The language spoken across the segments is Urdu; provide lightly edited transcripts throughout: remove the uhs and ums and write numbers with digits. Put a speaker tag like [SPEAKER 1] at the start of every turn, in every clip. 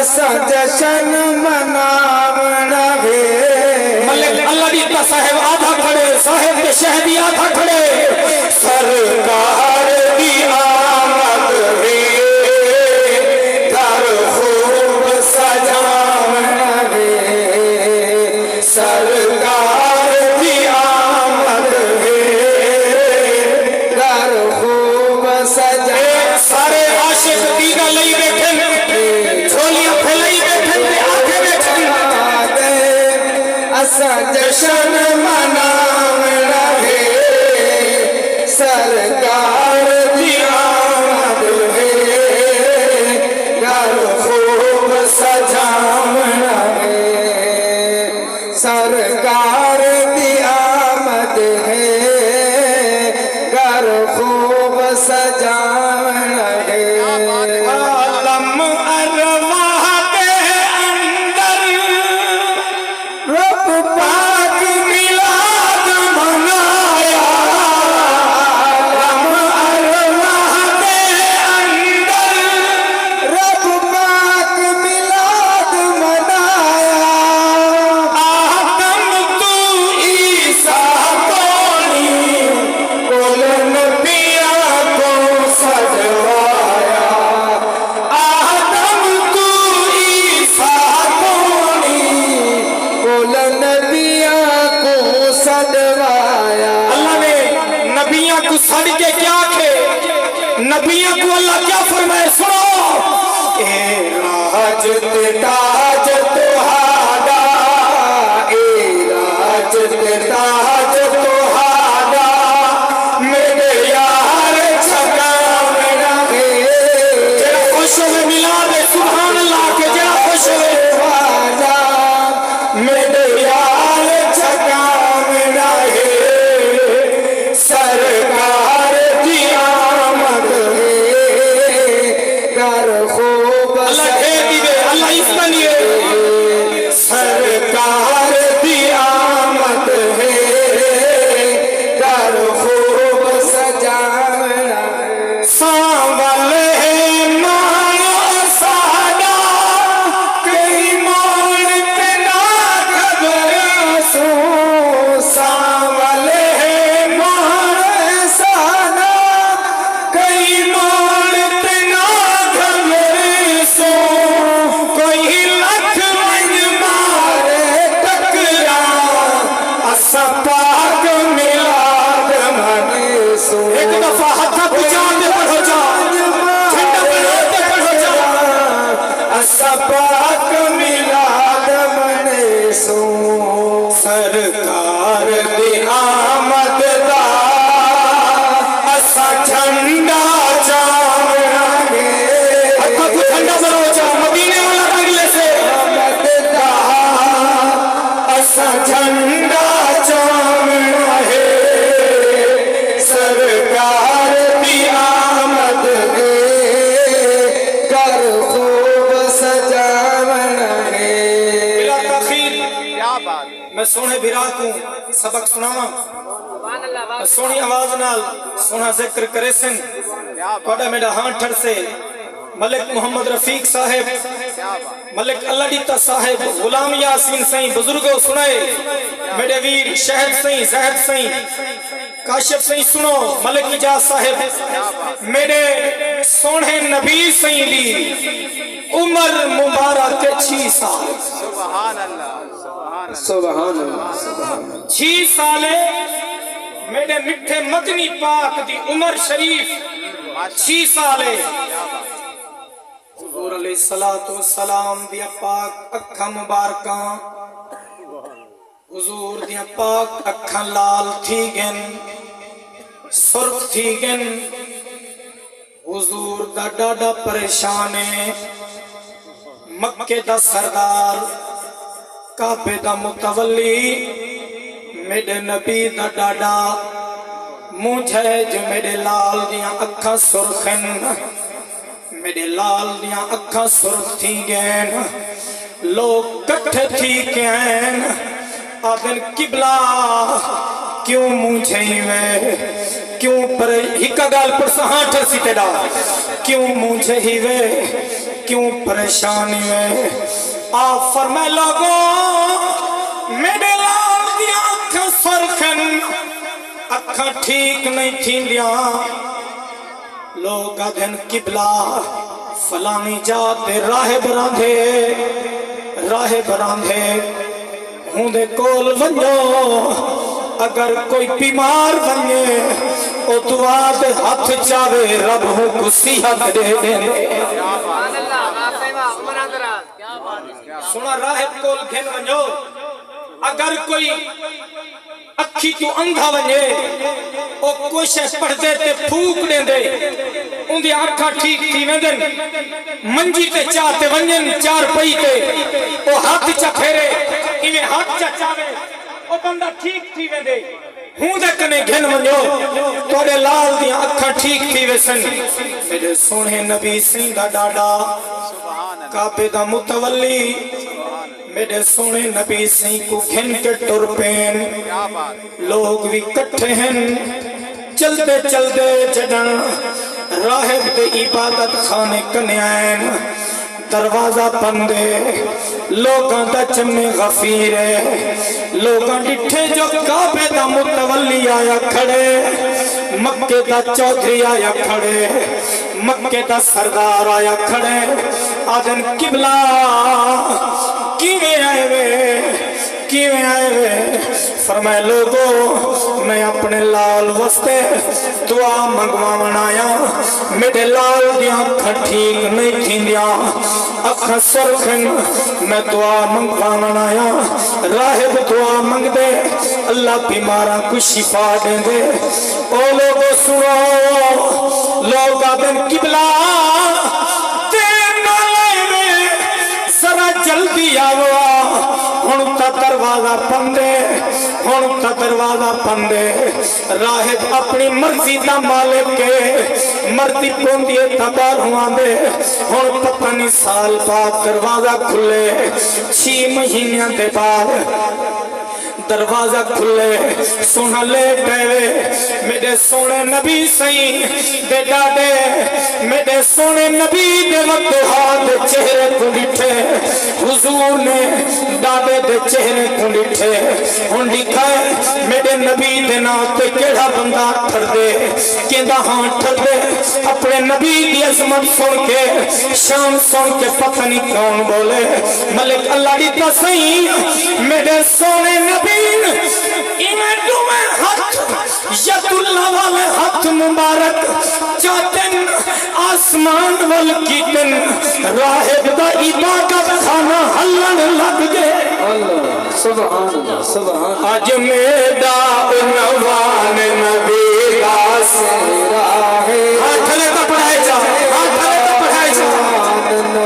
[SPEAKER 1] اسا جشن مناونا ہے
[SPEAKER 2] ملک اللہ دیتا صاحب آدھا کھڑے صاحب کے شہدی آدھا کھڑے
[SPEAKER 1] سرکار دی آمد ہے گھر خوب سجاونا ہے سرکار دی آمد ہے گھر خوب سجاونا
[SPEAKER 2] سارے عاشق دیگا لئی بیٹھے جھولیاں پھیلائی بیٹھے آگے بیٹھے
[SPEAKER 1] اسا جشن مناونا ہے سرکار دی آمد ہے گھر خوب سجاونا ہے سرکار دی آمد ہے گھر خوب سجاونا ہے
[SPEAKER 2] عالم ارواح کے اندر
[SPEAKER 1] رب پاک میلاد منایا عالم ارواح کے اندر رب پاک میلاد منایا
[SPEAKER 2] آدم تو
[SPEAKER 1] عیسیٰ کونی کل نبیوں کو سجوایا آدم تو عیسیٰ کونی کل نبیوں کو سجوایا
[SPEAKER 2] اللہ نے نبیوں کو سڑ کے کیا کھے نبیوں کو اللہ کیا فرمائے سنو
[SPEAKER 1] اے راج تے تاج تہاڈا اے راج تے تاج تہاڈا میرے یار چھکاونا ہے
[SPEAKER 2] جڑا خوش ہوئے ملا دے سبحان اللہ کے جڑا خوش ہوئے
[SPEAKER 1] خواجہ میرے یار چھکاونا ہے سرکار دی آمد ہے گھر خوب
[SPEAKER 2] اللہ کھے دیوے اللہ اس بنیے
[SPEAKER 1] سرکار دی آمد ہے گھر خوب سجاونا ہے
[SPEAKER 2] سانول ہے مانو ساڈا
[SPEAKER 1] کئی موڑ پہ نہ گھبراسو سانول ہے مان سانا کئی موڑ پہ نہ گھبراسو کوئی لکھ من مارے ٹکرا اسا پاک میلاد منیسو
[SPEAKER 2] ایک دفعہ ہاتھا پچھا دے پڑھو جا جھنڈا بنا دے پڑھو جا
[SPEAKER 1] اسا پاک میلاد منیسو سرکار دی آمد دا اسا جھنڈا چاونا ہے
[SPEAKER 2] ہاتھا کو جھنڈا بنا جا مدینے والا اگلے سے
[SPEAKER 1] آمد دا اسا جھنڈا چاونا ہے سرکار دی آمد ہے گھر خوب سجاونا ہے
[SPEAKER 2] بلا تاخیر میں سونے بھرا کو سبق سناواں سونی آواز نال سونا ذکر کرے سن کوڑا میڈا ہانٹھڑ سے ملک محمد رفیق صاحب ملک اللہ دیتا صاحب غلام یاسین سائیں بزرگوں سنائے میرے ویر شہد سائیں زہد سائیں کاشف سائیں سنو ملک اجاز صاحب میرے سونے نبی سائیں دی عمر مبارک 6 سال
[SPEAKER 1] سبحان اللہ
[SPEAKER 2] 6 سالے میرے مٹھے مدنی پاک دی عمر شریف 6 سالے حضور علیہ السلام دیا پاک اکھا مبارکاں حضور دیا پاک اکھا لال تھی گن سرخ تھی گن حضور دا ڈاڈا پریشانے مکے دا سردار کعبے دا متولی میرے نبی دا ڈاڈا مجھے جو میرے لال دیاں اکھا سرخن میرے لال دیاں اکھا سرخ تھی گین لوگ کٹھے تھی گین آدن قبلہ کیوں مجھے میں کیوں پر ہکا گال پر سہانٹھر سی تیڑا کیوں مجھے ہی وے کیوں پریشانی میں آپ فرمائے لوگوں میرے لال دی آنکھاں سرخن اکھاں ٹھیک نہیں تھیندیاں لوگ آدھن قبلہ فلانی جاتے راہ براندھے ہوں دے کول ونجو اگر کوئی بیمار بنے او دعا دے ہاتھ چاہے رب ہوں کو صحت دے دے سنا راہب کول گھن ونجو اگر کوئی اکھی تو اندھا ونجے او کوشش پڑھ دے تے پھوک دے دے ان دی آنکھاں ٹھیک تھی ویندن منجی تے چاہتے ونجن چار پئی تے او ہاتھ چا پھیرے انہیں ہاتھ چا چاہے او بندہ ٹھیک تھی ویندے ہوں دے کنے گھن ونجو توڑے لال دی آنکھاں ٹھیک تھی ویسن میرے سونے نبی سیندہ ڈاڈا کعبے دا متولی میرے سونے نبی سی کو گھن کے ٹر پین لوگ بھی کٹھے ہیں چلتے چلتے جڑن راہب دے عبادت خانے کنے آئین دروازہ بندے لوگاں دا چمے غفیرے لوگاں ڈٹھے جو کعبے دا متولی آیا کھڑے مکے دا چودھری آیا کھڑے مکے دا سردار آیا کھڑے آدن قبلہ کیویں آئے وے فرمائے لوگو میں اپنے لال وستے دعا منگوا منایا میرے لال دیاں اکھاں ٹھیک نہیں تھیندیاں اکھاں سرخن میں دعا منگوا منایا راہب دعا منگ دے اللہ بیماراں کو شفا دیں دے او لوگو سنو لوگ آدم قبلہ جلدی آوا ہن تا دروازہ پندے راہب اپنی مرضی دا مالک کے مرضی پوندیے تبار ہوا دے ہن پتہ نہیں سال بعد دروازہ کھلے 6 مہینیاں دے بعد دروازہ کھلے سونا لے پہوے میرے سونے نبی سائیں دے ڈاڈے میرے سونے نبی دے وقت ہاتھ چہرے کو ڈٹھے حضور نے ڈاڈے دے چہرے کو ڈٹھے ہن لکھا ہے میرے نبی دے ناتے کیڑا بندہ ٹھر دے کیندہ ہاں ٹھر دے اپنے نبی دی عظمت سن کے شان سن کے پتہ نہیں کون بولے ملک اللہ دی تسائیں میرے سونے نبی انہیں دومیں ہاتھ ید اللہ والے ہاتھ مبارک چاہتن آسمان والکیتن راہب دا عبادت خانہ ہلن لگ گئے
[SPEAKER 1] سبحان اللہ سبحان
[SPEAKER 2] آج میدہ عنوان نبی کا سیرہ ہے ہاتھ لے کا پڑھائے جا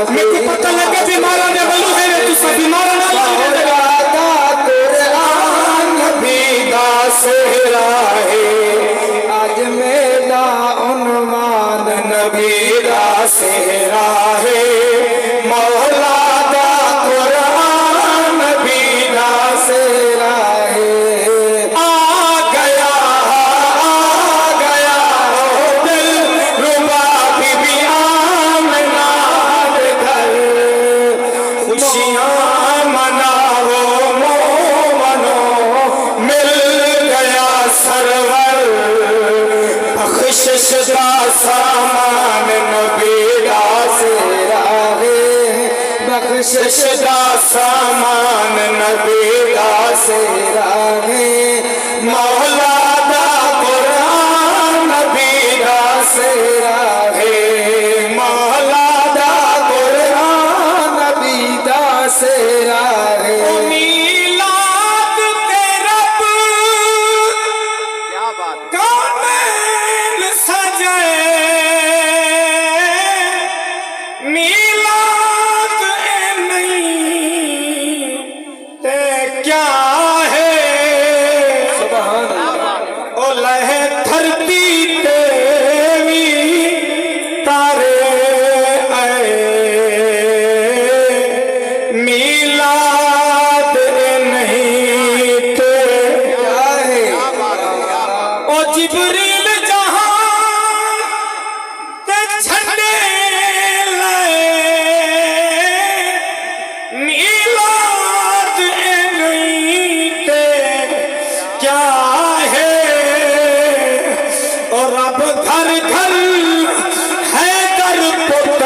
[SPEAKER 2] میں کو پتہ لگے بیمارہ نے بلو ہے تو سب بیمارہ نہ لگے سہرا ہے
[SPEAKER 1] آج میرا عنوان
[SPEAKER 2] نبی دا سہرا ہے مولا دا قرآن نبی دا
[SPEAKER 1] سہرا ہے
[SPEAKER 2] آ گیا دل ربا بی بی آمنہ دے گھر خوشیاں مناؤ بخشش دا سامان نبی دا سہرا ہے
[SPEAKER 1] بخشش
[SPEAKER 2] دا سامان نبی دا
[SPEAKER 1] سہرا ہے
[SPEAKER 2] مولا دا قرآن نبی دا سہرا ہے مولا دا قرآن
[SPEAKER 1] نبی دا سہرا ہے
[SPEAKER 2] کیا ہے سبحان اللہ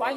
[SPEAKER 3] 5